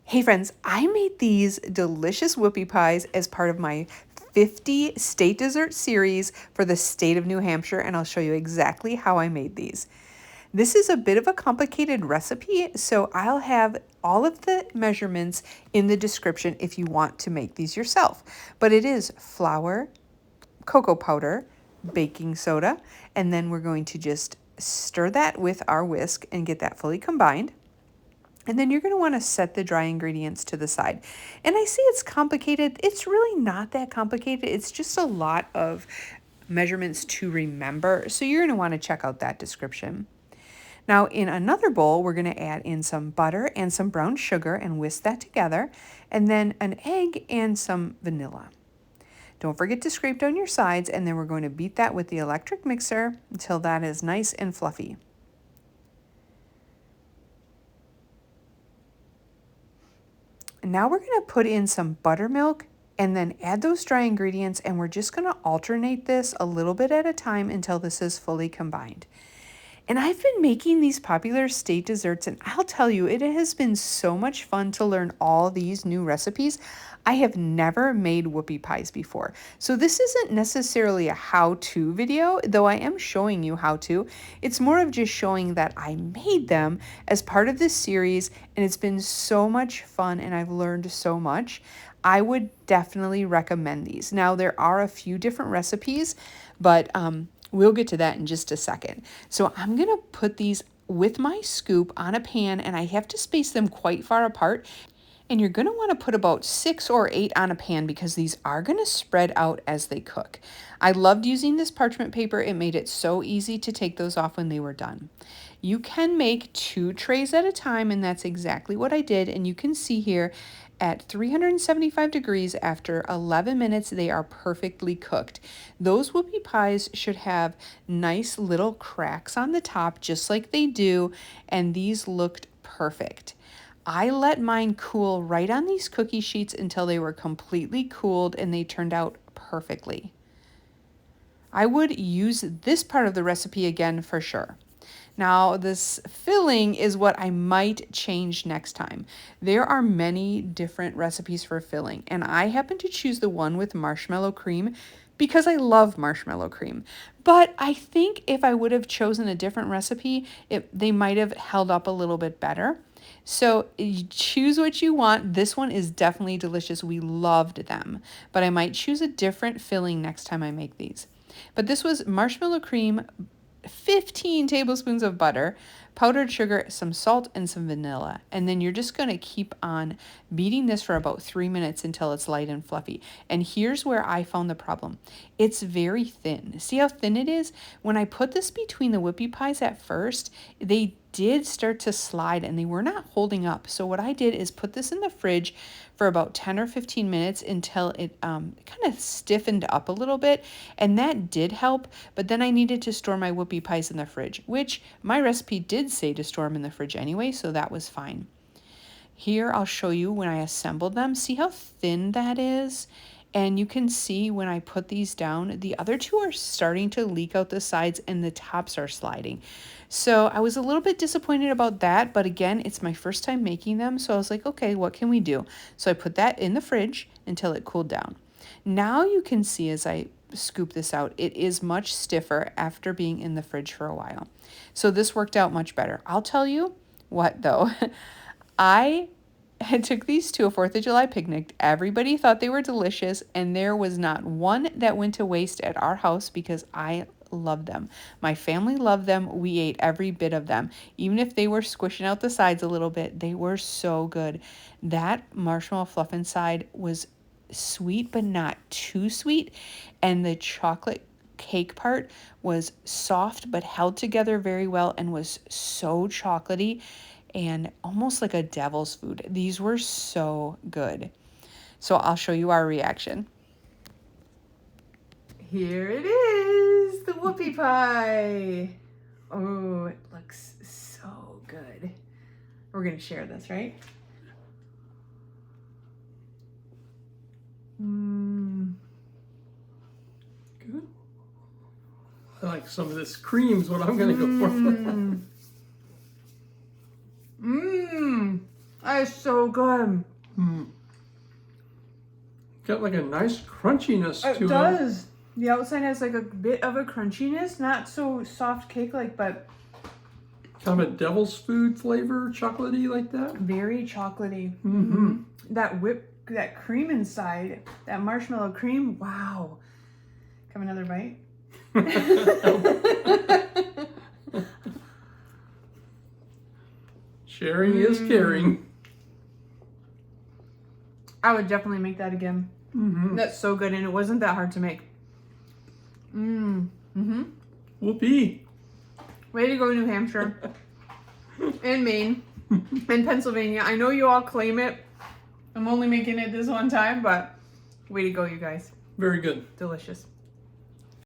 Hey friends, I made these delicious whoopie pies as part of my 50 state dessert series for the state of New Hampshire, and I'll show you exactly how I made these. This is a bit of a complicated recipe, so I'll have all of the measurements in the description if you want to make these yourself. But it is flour, cocoa powder, baking soda, and then we're going to just stir that with our whisk and get that fully combined. And then you're going to want to set the dry ingredients to the side. And I see it's complicated. It's really not that complicated. It's just a lot of measurements to remember. So you're going to want to check out that description. Now in another bowl, we're going to add in some butter and some brown sugar and whisk that together. And then an egg and some vanilla. Don't forget to scrape down your sides, and then we're going to beat that with the electric mixer until that is nice and fluffy. Now we're going to put in some buttermilk and then add those dry ingredients, and we're just going to alternate this a little bit at a time until this is fully combined. And I've been making these popular state desserts, and I'll tell you, it has been so much fun to learn all these new recipes. I have never made whoopie pies before. So this isn't necessarily a how-to video, though I am showing you how to. It's more of just showing that I made them as part of this series, and it's been so much fun, and I've learned so much. I would definitely recommend these. Now, there are a few different recipes, but we'll get to that in just a second. So I'm going to put these with my scoop on a pan, and I have to space them quite far apart. And you're going to want to put about 6 or 8 on a pan because these are going to spread out as they cook. I loved using this parchment paper. It made it so easy to take those off when they were done. You can make 2 trays at a time, and that's exactly what I did. And you can see here at 375 degrees, after 11 minutes, they are perfectly cooked. Those whoopie pies should have nice little cracks on the top, just like they do, and these looked perfect. I let mine cool right on these cookie sheets until they were completely cooled, and they turned out perfectly. I would use this part of the recipe again for sure. Now, this filling is what I might change next time. There are many different recipes for filling, and I happen to choose the one with marshmallow cream because I love marshmallow cream. But I think if I would have chosen a different recipe, they might have held up a little bit better. So you choose what you want. This one is definitely delicious. We loved them, but I might choose a different filling next time I make these. But this was marshmallow cream, 15 tablespoons of butter, powdered sugar, some salt, and some vanilla. And then you're just going to keep on beating this for about 3 minutes until it's light and fluffy. And here's where I found the problem. It's very thin. See how thin it is? When I put this between the whoopie pies at first, they did start to slide and they were not holding up. So what I did is put this in the fridge for about 10 or 15 minutes until it kind of stiffened up a little bit, and that did help. But then I needed to store my whoopie pies in the fridge, which my recipe did say to store them in the fridge anyway, so that was fine. Here I'll show you when I assembled them. See how thin that is? And you can see when I put these down, the other two are starting to leak out the sides and the tops are sliding. So I was a little bit disappointed about that, but again, it's my first time making them. So I was like, okay, what can we do? So I put that in the fridge until it cooled down. Now you can see as I scoop this out, it is much stiffer after being in the fridge for a while. So this worked out much better. I'll tell you what though, I took these to a 4th of July picnic. Everybody thought they were delicious, and there was not one that went to waste at our house because I love them. My family loved them. We ate every bit of them. Even if they were squishing out the sides a little bit, they were so good. That marshmallow fluff inside was sweet, but not too sweet. And the chocolate cake part was soft, but held together very well and was so chocolatey and almost like a devil's food. These were so good. So I'll show you our reaction. Here it is, the whoopie pie. Oh, it looks so good. We're gonna share this, right? Good. I like some of this cream's what I'm gonna go for. That is so good. Got like a nice crunchiness to it. It does. The outside has like a bit of a crunchiness, not so soft cake-like, but kind of a devil's food flavor, chocolatey like that. very chocolatey. Mm-hmm. That cream inside, that marshmallow cream, wow. Have another bite? Sharing is caring. I would definitely make that again. Mm-hmm. That's so good, and it wasn't that hard to make. Whoopie. Way to go, New Hampshire. And Maine. And Pennsylvania. I know you all claim it. I'm only making it this one time, but way to go, you guys. Very good. Delicious.